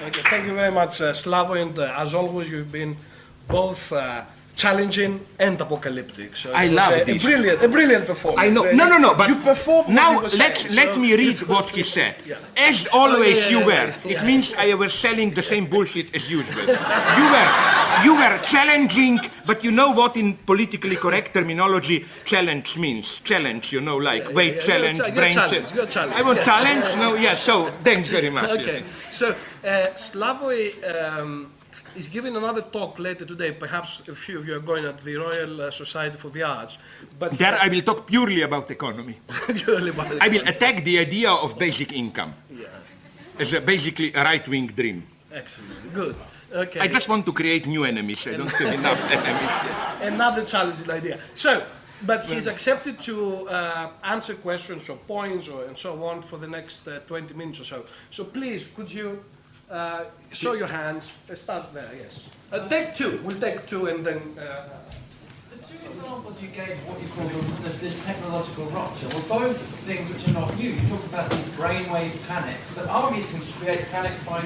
Okay, thank you very much, Slavoj, and as always, you've been both challenging and apocalyptic. So I love this. A brilliant performance. I know. Really. No, but you performed now what you were saying, let so me read it what was- he said. Yeah. As always, you were. yeah. It means I was selling the same bullshit as usual. You were challenging, but you know what in politically correct terminology challenge means? Challenge, like weight challenge, brain challenge. You're challenged. I want challenge. No, yeah. So thanks very much. Okay, so Slavoj is giving another talk later today. Perhaps a few of you are going at the Royal Society for the Arts. But There I will talk purely about economy. purely about I will attack the idea of basic income as basically a right-wing dream. Excellent, good. Okay. I just want to create new enemies. I don't have enough enemies yet. Another challenging idea. So, but he's accepted to answer questions or points and so on for the next 20 minutes or so. So please, could you show your hands? Start there, yes. Take two. We'll take two and then... The two examples you gave of what you call this technological rupture were both things which are not new. You talked about the brainwave panics, but armies can create panics by,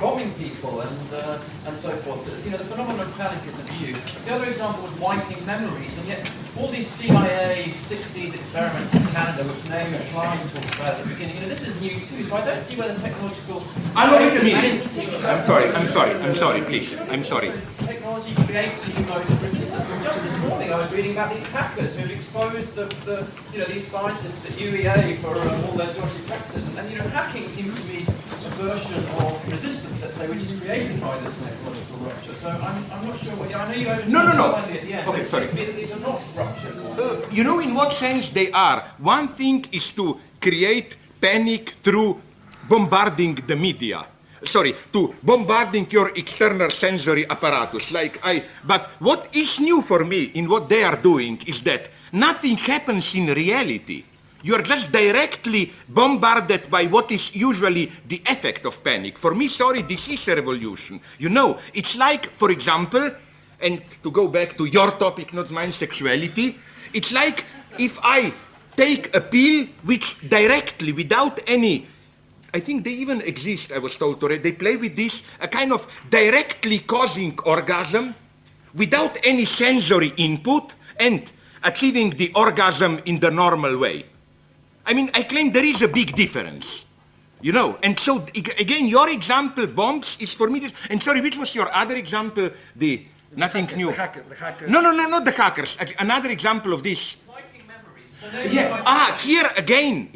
bombing people and so forth. The phenomenon of panic isn't new. The other example was wiping memories, and yet all these CIA 60s experiments in Canada, which Naomi Klein talked about at the beginning, this is new too. So I don't see where the technological... Wait a minute. I'm sorry, please. I'm sorry. Technology creates new modes of resistance, and just this morning I was reading about these hackers who've exposed these scientists at UEA for all their dodgy practices, and hacking seems to be a version of resistance, let's say, which is created by this technological rupture. So I'm not sure what. I know you overtook slightly at the end. Okay, sorry. These are not ruptures. In what sense they are? One thing is to create panic through bombarding the media. To bombarding your external sensory apparatus. But what is new for me in what they are doing is that nothing happens in reality. You are just directly bombarded by what is usually the effect of panic. For me, this is a revolution. It's like, for example, and to go back to your topic, not mine, sexuality, it's like if I take a pill which directly, without any... I think they even exist, I was told already. They play with this, a kind of directly causing orgasm without any sensory input and achieving the orgasm in the normal way. I claim there is a big difference, And so, again, your example, bombs, is for me this... And sorry, which was your other example? Nothing new. The hackers. No, not the hackers. Another example of this. Here again,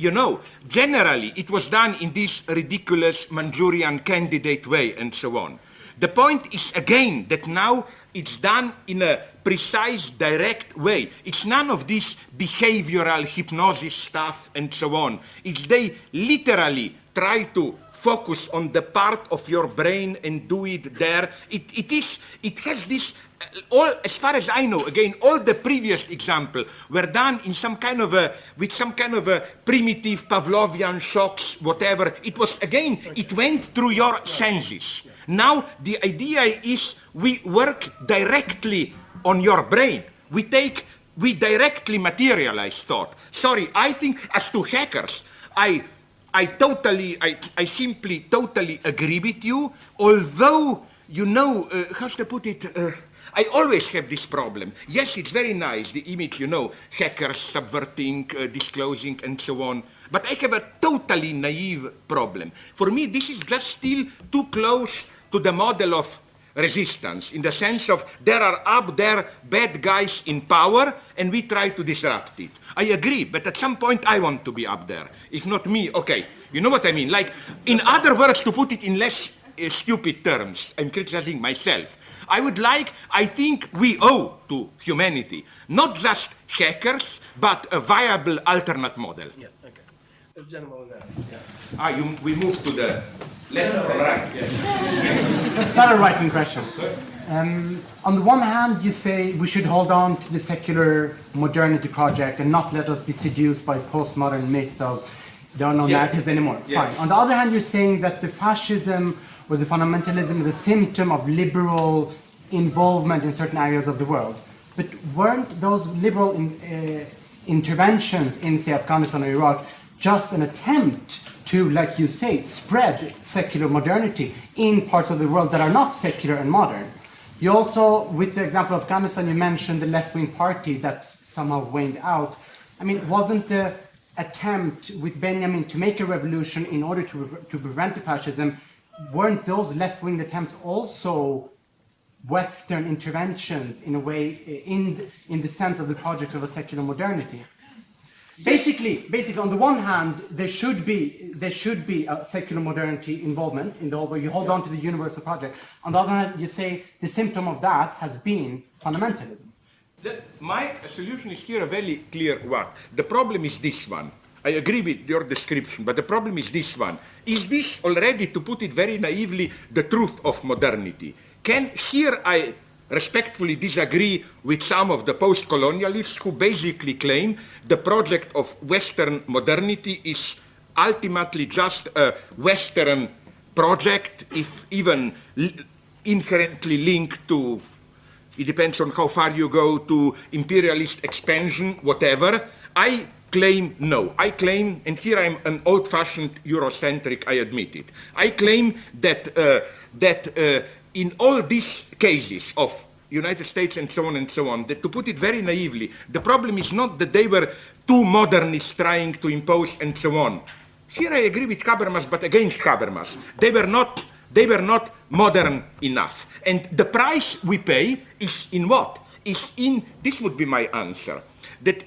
generally it was done in this ridiculous Manchurian candidate way and so on. The point is again that now it's done in a precise, direct way. It's none of this behavioral hypnosis stuff and so on. It's they literally try to focus on the part of your brain and do it there. It has this... as far as I know, again, all the previous examples were done in with some kind of a primitive Pavlovian shocks, whatever. It was, again, it went through your senses. Now, the idea is we work directly on your brain. We directly materialize thought. Sorry, I think as to hackers, I simply totally agree with you, although, how to put it... I always have this problem. Yes, it's very nice, the image, hackers subverting, disclosing, and so on. But I have a totally naive problem. For me, this is just still too close to the model of resistance, in the sense of there are up there bad guys in power, and we try to disrupt it. I agree, but at some point I want to be up there. If not me, okay. You know what I mean? In other words, to put it in less stupid terms, I'm criticizing myself. I think we owe to humanity not just hackers, but a viable alternate model. Yeah, okay. The gentleman there. We move to the left or right? It's not a right-wing question. On the one hand, you say we should hold on to the secular modernity project and not let us be seduced by postmodern myth of there are no narratives anymore. Yeah. Fine. On the other hand, you're saying that the fascism or the fundamentalism is a symptom of liberal involvement in certain areas of the world. But weren't those liberal interventions in, say, Afghanistan or Iraq just an attempt to, like you say, spread secular modernity in parts of the world that are not secular and modern. You also, with the example of Afghanistan, you mentioned the left-wing party that somehow waned out. I mean, wasn't the attempt with Benjamin to make a revolution in order to prevent fascism, weren't those left-wing attempts also Western interventions in a way, in the sense of the project of a secular modernity? Basically, on the one hand, there should be a secular modernity involvement in the whole, where you hold on to the universal project. On the other hand, you say the symptom of that has been fundamentalism. My solution is here a very clear one. The problem is this one. I agree with your description, but the problem is this one. Is this already, to put it very naively, the truth of modernity? Here I respectfully disagree with some of the post-colonialists who basically claim the project of Western modernity is ultimately just a Western project, if even inherently linked to, it depends on how far you go, to imperialist expansion, whatever. I claim no. I claim, and here I'm an old-fashioned Eurocentric, I admit it. I claim that in all these cases of United States and so on, that to put it very naively, the problem is not that they were too modernists trying to impose and so on. Here I agree with Habermas, but against Habermas. They were not modern enough. And the price we pay is in what? Is in, this would be my answer, that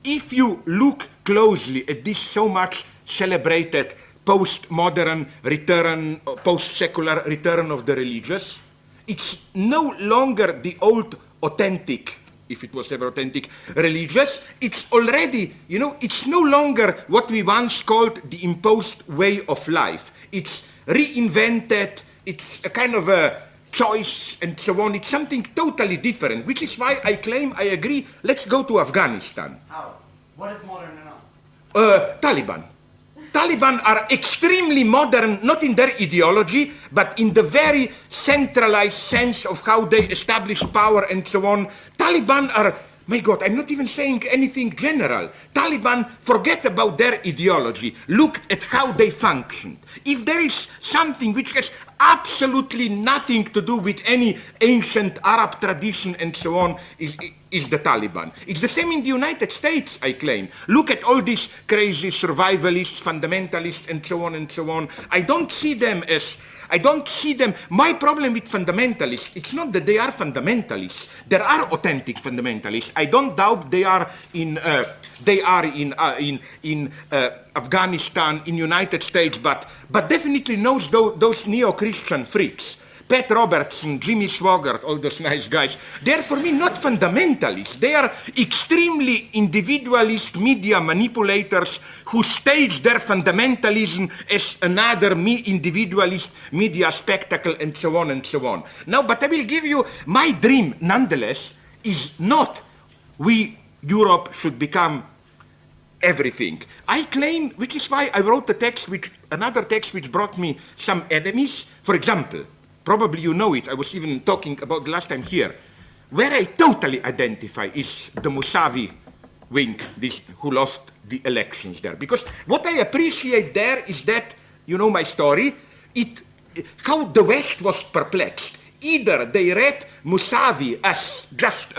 if you look closely at this so much celebrated post-modern return, post-secular return of the religious, it's no longer the old authentic, if it was ever authentic, religious. It's already, it's no longer what we once called the imposed way of life. It's reinvented, it's a kind of a choice and so on. It's something totally different, which is why I claim, I agree, let's go to Afghanistan. How? What is modern enough? Taliban. Taliban are extremely modern, not in their ideology, but in the very centralized sense of how they establish power and so on. Taliban are, my God, I'm not even saying anything general. Taliban, forget about their ideology. Look at how they functioned. If there is something which has absolutely nothing to do with any ancient Arab tradition and so on, is the Taliban. It's the same in the United States, I claim. Look at all these crazy survivalists, fundamentalists, and so on and so on. I don't see them. My problem with fundamentalists, it's not that they are fundamentalists. There are authentic fundamentalists. I don't doubt they are in Afghanistan, in United States, but definitely knows those neo-Christian freaks. Pat Robertson, Jimmy Swaggart, all those nice guys, they're for me not fundamentalists. They are extremely individualist media manipulators who stage their fundamentalism as another individualist media spectacle and so on and so on. Now, but I will give you, my dream nonetheless is not Europe should become everything. I claim, which is why I wrote another text which brought me some enemies. For example, probably you know it, I was even talking about the last time here. Where I totally identify is the Mousavi wing, who lost the elections there. Because what I appreciate there is that, you know my story, how the West was perplexed. Either they read Mousavi as just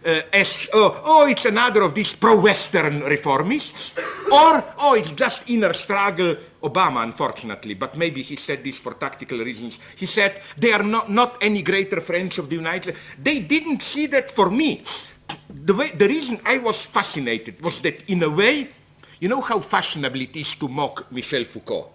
it's another of these pro-Western reformists, or it's just inner struggle. Obama, unfortunately, but maybe he said this for tactical reasons. He said they are not any greater friends of the United States. They didn't see that. For me, the reason I was fascinated was that in a way, you know how fashionable it is to mock Michel Foucault.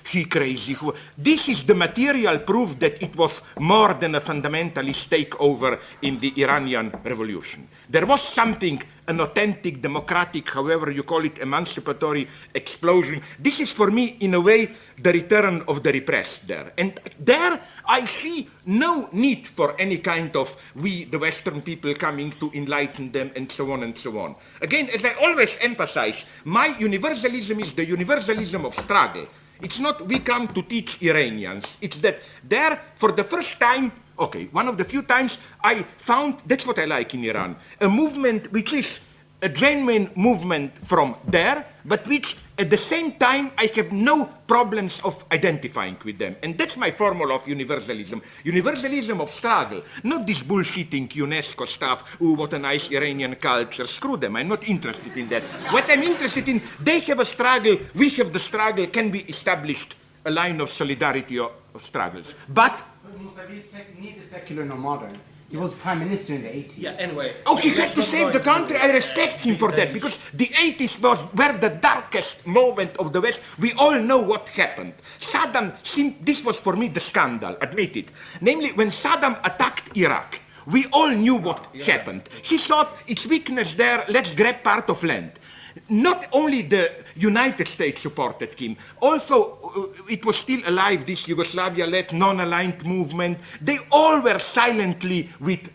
He crazy. This is the material proof that it was more than a fundamentalist takeover in the Iranian Revolution. There was something, an authentic, democratic, however you call it, emancipatory explosion. This is for me, in a way, the return of the repressed there. And there I see no need for any kind of the Western people coming to enlighten them and so on and so on. Again, as I always emphasize, my universalism is the universalism of struggle. It's not we come to teach Iranians. It's that there, for the first time, one of the few times I found, that's what I like in Iran, a movement which is a genuine movement from there, but which at the same time I have no problems of identifying with them. And that's my formula of universalism. Universalism of struggle, not this bullshitting UNESCO stuff, oh, what a nice Iranian culture, screw them, I'm not interested in that. What I'm interested in, they have a struggle, we have the struggle, can we establish a line of solidarity of struggles? But Musavi is neither secular nor modern. He was prime minister in the 80s. Yeah, anyway. oh, he has let's to not save go the into country. I respect him for that, details. because the 80s were the darkest moment of the West. We all know what happened. Saddam, this was for me the scandal, admit it. Namely, when Saddam attacked Iraq, we all knew what happened. He thought it's weakness there, let's grab part of land. Not only the United States supported him, also it was still alive, this Yugoslavia-led non-aligned movement. They all were silently with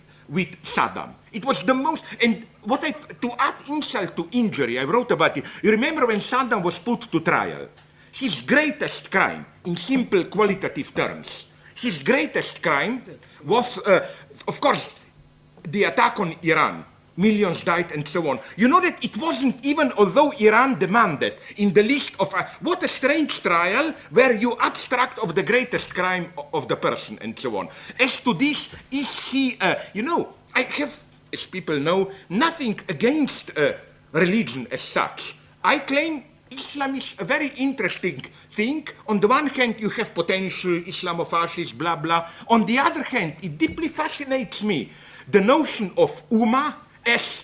Saddam. It was the most, and to add insult to injury, I wrote about it. You remember when Saddam was put to trial? His greatest crime, in simple qualitative terms, his greatest crime was, of course, the attack on Iran. Millions died and so on. You know that it wasn't even, although Iran demanded in the list of, what a strange trial where you abstract of the greatest crime of the person and so on. As to this, is he, I have, as people know, nothing against religion as such. I claim Islam is a very interesting thing. On the one hand, you have potential Islamofascists, blah, blah. On the other hand, it deeply fascinates me, the notion of Ummah as,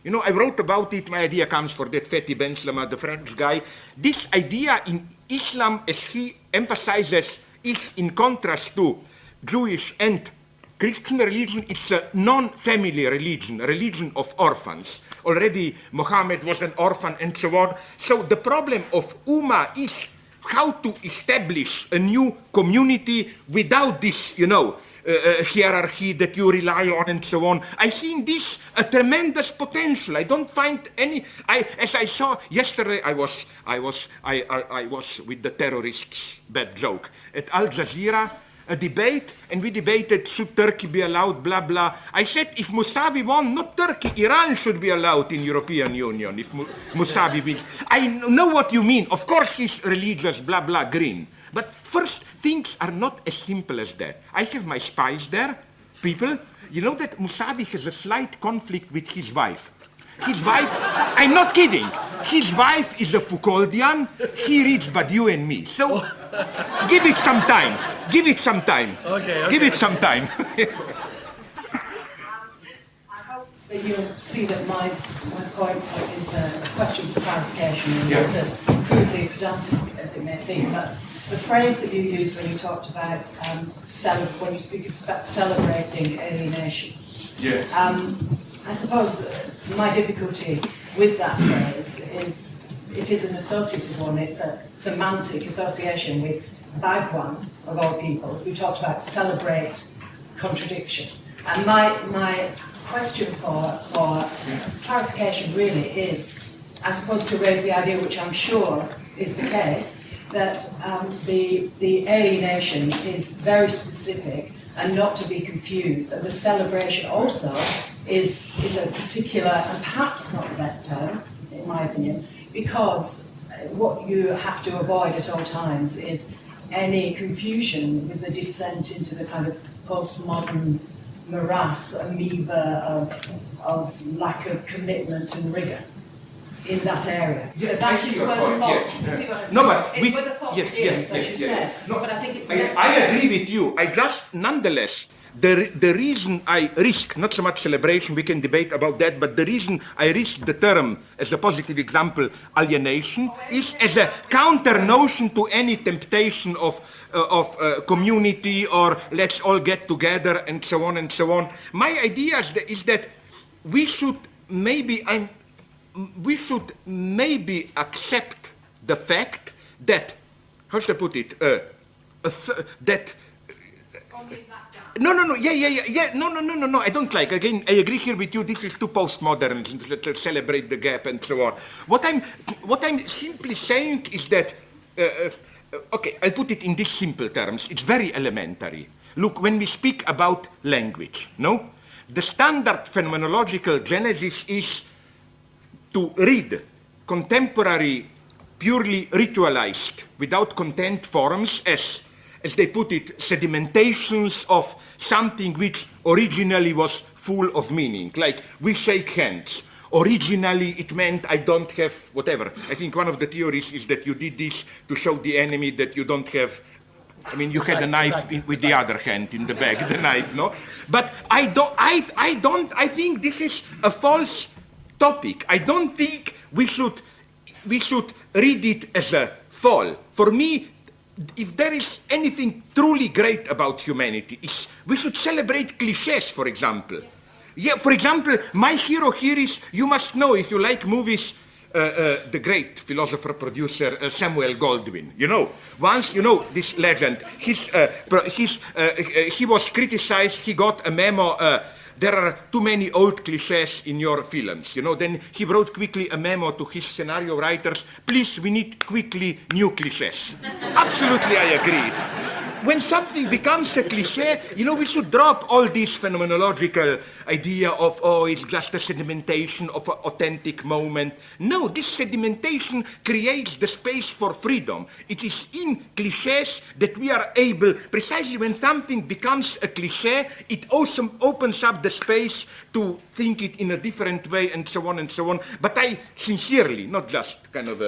I wrote about it, my idea comes for that Fethi Ben Slama, the French guy. This idea in Islam, as he emphasizes, is in contrast to Jewish and Christian religion. It's a non-family religion, a religion of orphans. Already Muhammad was an orphan and so on. So the problem of Ummah is how to establish a new community without this, hierarchy that you rely on and so on. I see in this a tremendous potential. I don't find any. As I saw yesterday, I was with the terrorists. Bad joke at Al Jazeera. A debate, and we debated should Turkey be allowed, blah blah. I said if Musavi won, not Turkey, Iran should be allowed in European Union. If Musavi wins, I know what you mean. Of course, he's religious, blah blah, green. But first, things are not as simple as that. I have my spies there, people. You know that Musavi has a slight conflict with his wife. His wife, I'm not kidding. His wife is a Foucauldian. He reads Badiou and me. So give it some time. Give it some time. Okay. Give it some time. I hope that you'll see that my point is a question for clarification, and not as crudely pedantic as it may seem. But the phrase that you used when you talked about when you speak about celebrating alienation. Yeah. I suppose my difficulty with that phrase is it is an associative one. It's a semantic association with Bhagwan, of all people, who talked about celebrate contradiction. And my question for clarification really is, I suppose, to raise the idea, which I'm sure is the case, that the alienation is very specific and not to be confused. And the celebration also is a particular, and perhaps not the best term, in my opinion, because what you have to avoid at all times is any confusion with the descent into the kind of postmodern morass, amoeba of lack of commitment and rigour in that area. That is where the fault, you see what I'm saying? No, but it's where the fault begins, as you said. No, but I think it's I necessary. agree with you. I just, nonetheless, the reason I risk, not so much celebration, we can debate about that, but the reason I risk the term as a positive example, alienation, is as a counter notion to any temptation of community or let's all get together and so on and so on. My idea is that we should maybe accept the fact that, how should I put it, that. No, I don't like. Again, I agree here with you. This is too postmodern to celebrate the gap and so on. What I'm simply saying is that, okay, I'll put it in these simple terms. It's very elementary. Look, when we speak about language, no, the standard phenomenological genesis is to read contemporary, purely ritualized, without content forms as they put it, sedimentations of something which originally was full of meaning. Like, we shake hands. Originally, it meant I don't have whatever. I think one of the theories is that you did this to show the enemy that you don't have. I mean, you had a knife with the other hand in the bag, the knife, no? But I think this is a false topic. I don't think we should read it as a fall. For me, if there is anything truly great about humanity, is we should celebrate cliches, for example. Yeah, for example, my hero here is, you must know, if you like movies, the great philosopher producer Samuel Goldwyn. You know, once you know this legend. He was criticized. He got a memo. There are too many old cliches in your films. You know, then he wrote quickly a memo to his scenario writers. Please, we need quickly new cliches. Absolutely, I agreed. When something becomes a cliche, you know, we should drop all this phenomenological idea of, oh, it's just a sedimentation of an authentic moment. No, this sedimentation creates the space for freedom. It is in cliches that we are able, precisely when something becomes a cliche, it also opens up the space to think it in a different way, and so on and so on. But I sincerely, not just kind of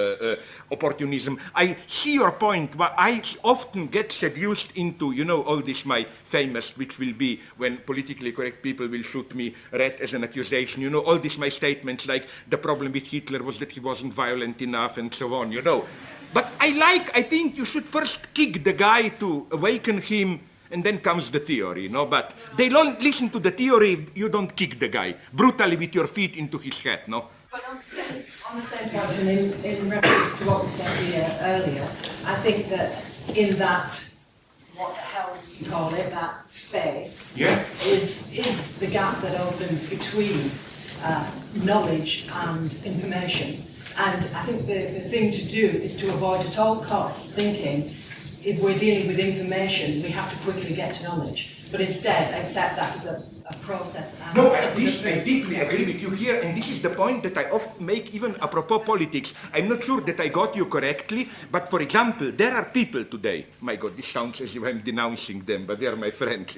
opportunism, I see your point, but I often get seduced into, you know, all this my famous, which will be when politically correct people will shoot me, read as an accusation, you know, all these my statements like the problem with Hitler was that he wasn't violent enough and so on, you know. But I think you should first kick the guy to awaken him, and then comes the theory, you know. But they don't listen to the theory if you don't kick the guy brutally with your feet into his head, no? But on the same point, and in reference to what we said here earlier, I think that in that, what the hell you call it, that space, Yeah. is the gap that opens between knowledge and information. And I think the thing to do is to avoid at all costs thinking, if we're dealing with information, we have to quickly get to knowledge, but instead accept that as a process. And No, I deeply agree with you here, and this is the point that I often make even apropos politics. I'm not sure that I got you correctly, but for example, there are people today, my God, this sounds as if I'm denouncing them, but they are my friends,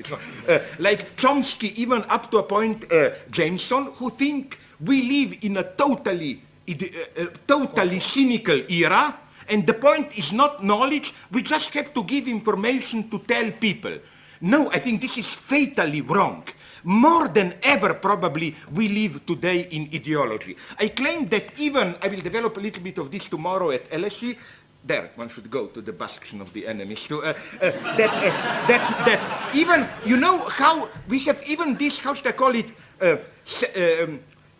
like Chomsky, even up to a point, Jameson, who think we live in a totally cynical era. And the point is not knowledge, we just have to give information to tell people. No, I think this is fatally wrong. More than ever, probably, we live today in ideology. I claim that even, I will develop a little bit of this tomorrow at LSE, there, one should go to the bastion of the enemies, that even, you know, how we have even this, how should I call it,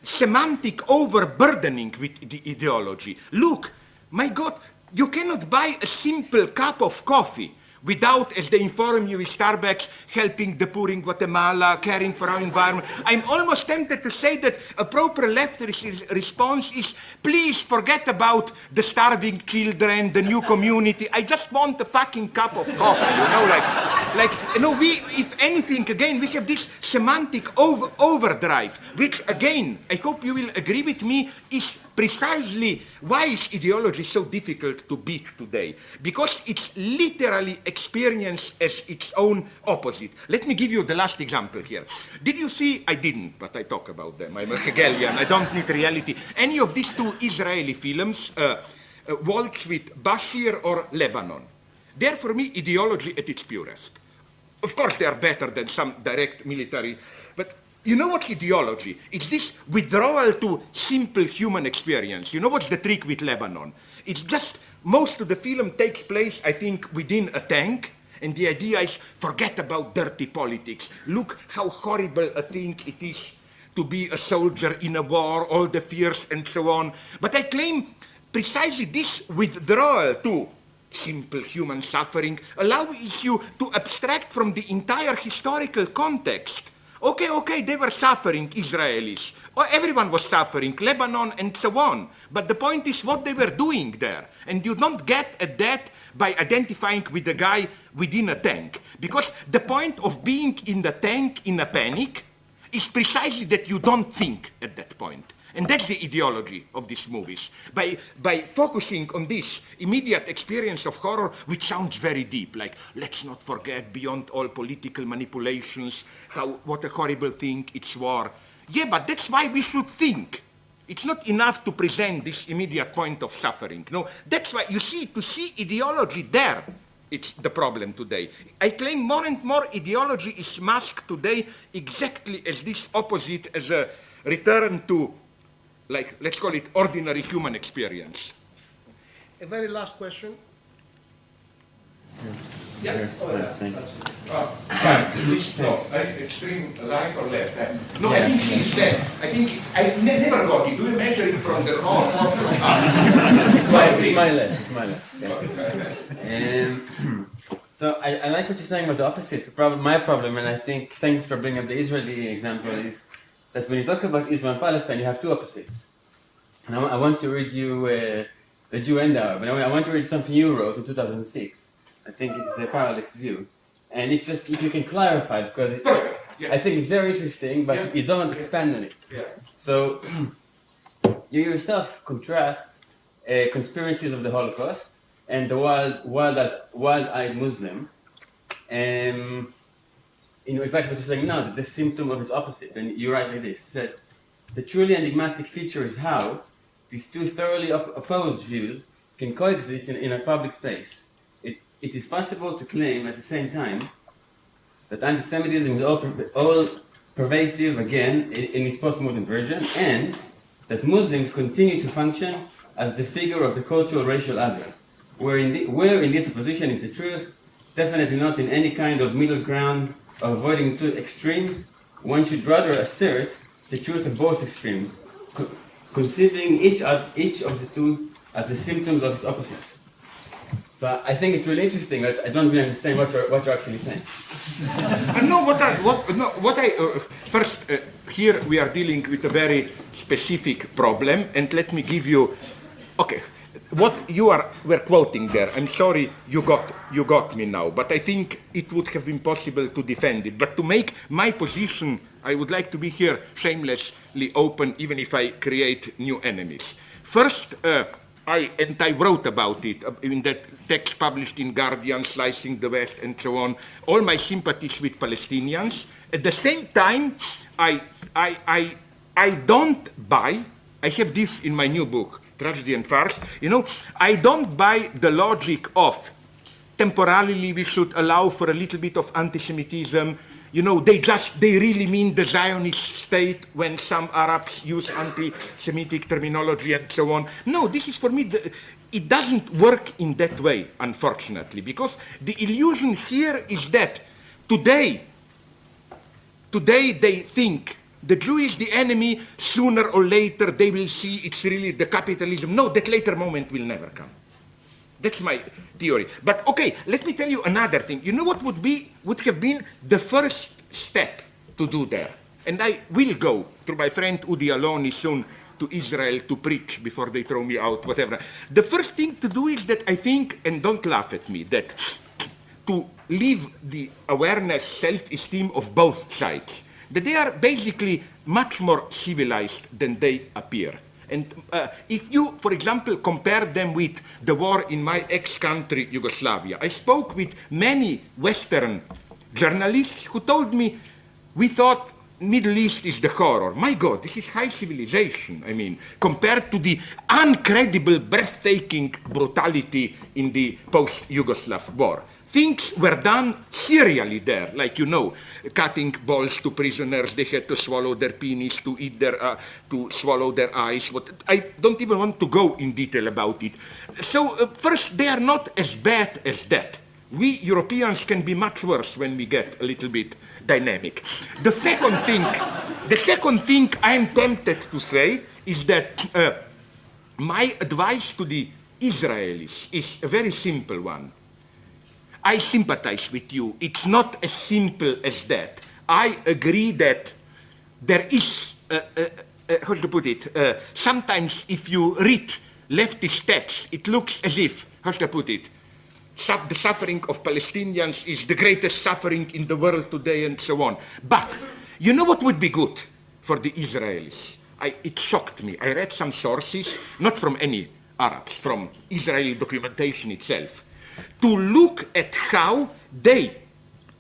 semantic overburdening with the ideology. Look, my God, you cannot buy a simple cup of coffee without, as they inform you with Starbucks, helping the poor in Guatemala, caring for our environment. I'm almost tempted to say that a proper left response is, please forget about the starving children, the new community. I just want a fucking cup of coffee, you know, you know, we, if anything, again, we have this semantic overdrive, which, again, I hope you will agree with me, is precisely why is ideology so difficult to beat today? Because it's literally experienced as its own opposite. Let me give you the last example here. Did you see, I didn't, but I talk about them, I'm a Hegelian, I don't need reality, any of these two Israeli films, Waltz with Bashir or Lebanon? They're, for me, ideology at its purest. Of course, they are better than some direct military, but you know what's ideology? It's this withdrawal to simple human experience. You know what's the trick with Lebanon? It's just, most of the film takes place, I think, within a tank, and the idea is, forget about dirty politics. Look how horrible a thing it is to be a soldier in a war, all the fears and so on. But I claim precisely this withdrawal to simple human suffering allows you to abstract from the entire historical context. Okay, they were suffering, Israelis. Or everyone was suffering, Lebanon and so on. But the point is what they were doing there. And you don't get at that by identifying with the guy within a tank. Because the point of being in the tank in a panic is precisely that you don't think at that point. And that's the ideology of these movies. By focusing on this immediate experience of horror, which sounds very deep, like, let's not forget, beyond all political manipulations, what a horrible thing, it's war. Yeah, but that's why we should think. It's not enough to present this immediate point of suffering. No, that's why, you see, to see ideology there, it's the problem today. I claim more and more ideology is masked today exactly as this opposite, as a return to, like, let's call it ordinary human experience. A very last question. Yeah. Thanks. Extreme right or left? No, I think he's there. I think I never got it. Do you measure it from the corner? It's my left. So I like what you're saying about the opposite. My problem, and I think thanks for bringing up the Israeli example, is that when you talk about Israel and Palestine, you have two opposites. And I want to read you the Jew and the Arab. And I want to read something you wrote in 2006. I think it's the parallax view. And if you can clarify, because I think it's very interesting, but you don't expand on it. Yeah. So you yourself contrast conspiracies of the Holocaust and the wild-eyed Muslim. It's actually what you're saying now, that the symptom of its opposite. And you write like this: you said, the truly enigmatic feature is how these two thoroughly opposed views can coexist in a public space. It is possible to claim at the same time that anti-Semitism is all pervasive again in its postmodern version, and that Muslims continue to function as the figure of the cultural racial other. Where in this opposition is the truth, definitely not in any kind of middle ground of avoiding two extremes. One should rather assert the truth of both extremes, conceiving each of the two as a symptom of its opposite. So I think it's really interesting that I don't really understand what you're actually saying. First, here we are dealing with a very specific problem, and let me give you, okay, what you were quoting there. I'm sorry you got me now, but I think it would have been possible to defend it. But to make my position, I would like to be here shamelessly open, even if I create new enemies. First, I wrote about it in that text published in Guardian, Slicing the West, and so on. All my sympathies with Palestinians. At the same time, I don't buy. I have this in my new book, Tragedy and Farce. I don't buy the logic of temporarily we should allow for a little bit of anti-Semitism. They really mean the Zionist state when some Arabs use anti-Semitic terminology and so on. No, this is for me, it doesn't work in that way, unfortunately, because the illusion here is that today they think the Jew is the enemy, sooner or later they will see it's really the capitalism. No, that later moment will never come. That's my theory. But okay, let me tell you another thing. You know what would have been the first step to do there? And I will go through my friend Udi Aloni soon to Israel to preach before they throw me out, whatever. The first thing to do is that I think, and don't laugh at me, that to leave the awareness, self-esteem of both sides, that they are basically much more civilized than they appear. And if you, for example, compare them with the war in my ex-country, Yugoslavia, I spoke with many Western journalists who told me, we thought Middle East is the horror. My God, this is high civilization, compared to the incredible, breathtaking brutality in the post-Yugoslav war. Things were done serially there, like cutting balls to prisoners. They had to swallow their penis, to swallow their eyes. I don't even want to go in detail about it. So first, they are not as bad as that. We Europeans can be much worse when we get a little bit dynamic. The second thing I am tempted to say is that my advice to the Israelis is a very simple one. I sympathize with you. It's not as simple as that. I agree that there is, how to put it, sometimes if you read leftist texts, it looks as if, how should I put it, the suffering of Palestinians is the greatest suffering in the world today and so on. But you know what would be good for the Israelis? it shocked me. I read some sources, not from any Arabs, from Israeli documentation itself, to look at how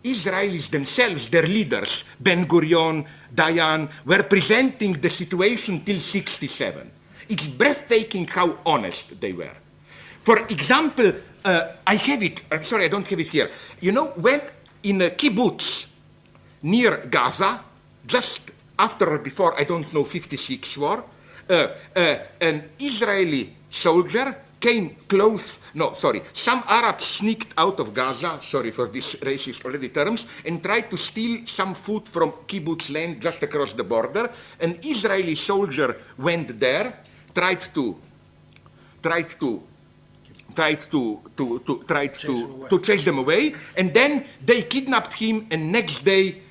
Israelis themselves, their leaders, Ben Gurion, Dayan, were presenting the situation till 67. It's breathtaking how honest they were. For example, I have it, I'm sorry, I don't have it here. You know, when in a kibbutz near Gaza, just after or before, I don't know, 56 war, an Israeli soldier came close, some Arabs sneaked out of Gaza, sorry for these racist already terms, and tried to steal some food from kibbutz land just across the border. An Israeli soldier went there, tried to chase them away, and then they kidnapped him, and next day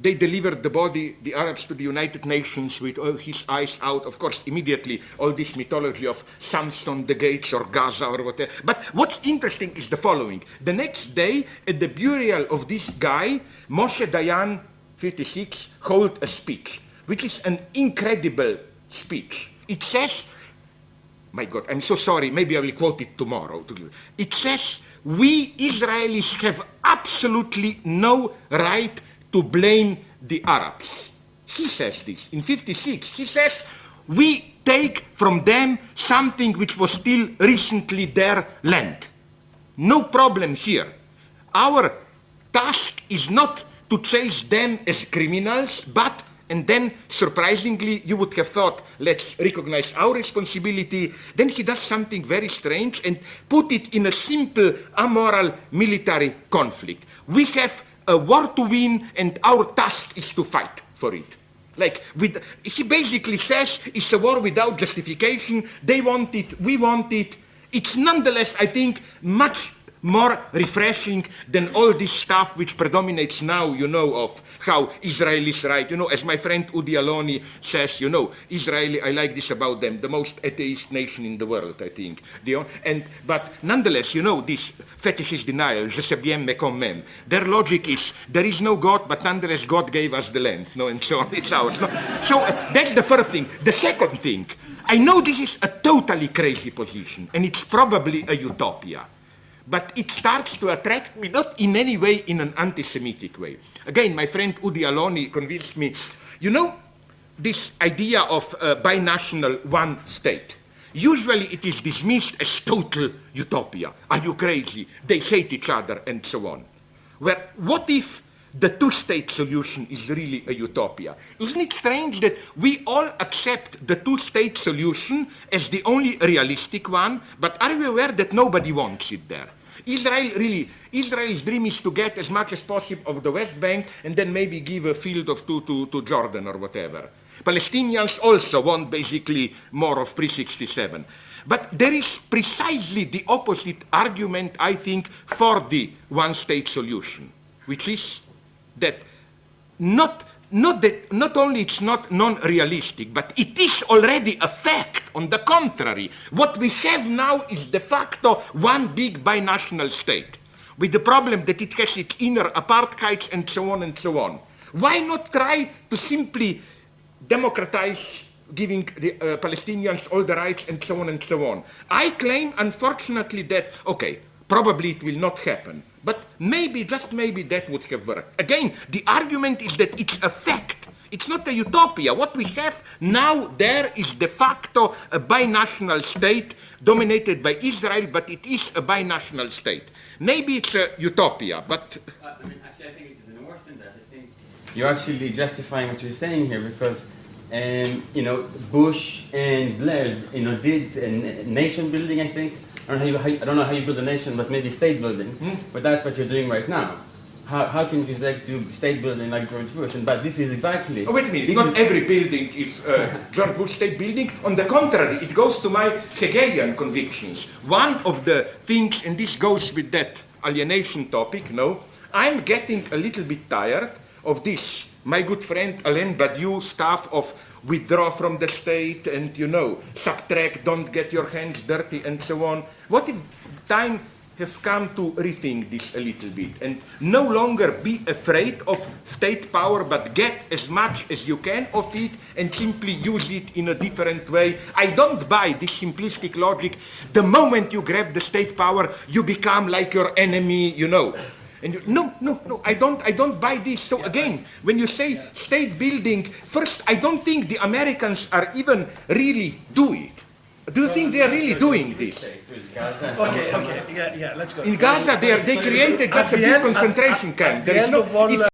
they delivered the body, the Arabs, to the United Nations with his eyes out. Of course, immediately, all this mythology of Samson, the gates, or Gaza, or whatever. But what's interesting is the following. The next day, at the burial of this guy, Moshe Dayan, 56, held a speech, which is an incredible speech. It says, my God, I'm so sorry, maybe I will quote it tomorrow. It says, we Israelis have absolutely no right to blame the Arabs. He says this in 56. He says, we take from them something which was still recently their land. No problem here. Our task is not to chase them as criminals, but, and then surprisingly, you would have thought, let's recognize our responsibility. Then he does something very strange and put it in a simple, amoral military conflict. We have a war to win, and our task is to fight for it. He basically says it's a war without justification. They want it, we want it. It's nonetheless, I think, much more refreshing than all this stuff which predominates now, of how Israel is right. As my friend Udi Aloni says, Israel, I like this about them, the most atheist nation in the world, I think. But nonetheless, this fetishist denial, je sais bien mais quand même, their logic is, there is no God, but nonetheless God gave us the land, and so on, it's ours. So that's the first thing. The second thing, I know this is a totally crazy position, and it's probably a utopia. But it starts to attract me, not in any way in an anti-Semitic way. Again, my friend Udi Aloni convinced me, this idea of binational one state. Usually it is dismissed as total utopia. Are you crazy? They hate each other, and so on. What if the two-state solution is really a utopia? Isn't it strange that we all accept the two-state solution as the only realistic one, but are we aware that nobody wants it there? Israel's dream is to get as much as possible of the West Bank and then maybe give a field of two to Jordan or whatever. Palestinians also want basically more of pre-67. But there is precisely the opposite argument, I think, for the one-state solution, which is that not only it's not non-realistic, but it is already a fact. On the contrary, what we have now is de facto one big binational state, with the problem that it has its inner apartheids and so on and so on. Why not try to simply democratize, giving the Palestinians all the rights and so on and so on? I claim, unfortunately, that, probably it will not happen. But maybe, just maybe, that would have worked. Again, the argument is that it's a fact. It's not a utopia. What we have now there is de facto a binational state dominated by Israel, but it is a binational state. Maybe it's a utopia, but... Actually, I think it's even worse than that. I think you're actually justifying what you're saying here because, Bush and Blair, did a nation building, I think. I don't know how you build a nation, but maybe state building. But that's what you're doing right now. How can Zizek do state building like George Bush? But this is exactly... Oh, wait a minute. Not every building is George Bush state building. On the contrary, it goes to my Hegelian convictions. One of the things, and this goes with that alienation topic, I'm getting a little bit tired of this, my good friend Alain Badiou stuff of withdraw from the state and, subtract, don't get your hands dirty and so on. What if time has come to rethink this a little bit and no longer be afraid of state power, but get as much as you can of it and simply use it in a different way. I don't buy this simplistic logic. The moment you grab the state power, you become like your enemy, you know. And no, I don't buy this. So again, when you say state building, first, I don't think the Americans are even really doing it. Do you think they are really doing this? Okay, yeah, let's go. In Gaza, they created just a big concentration camp. At There the is end no, of all, if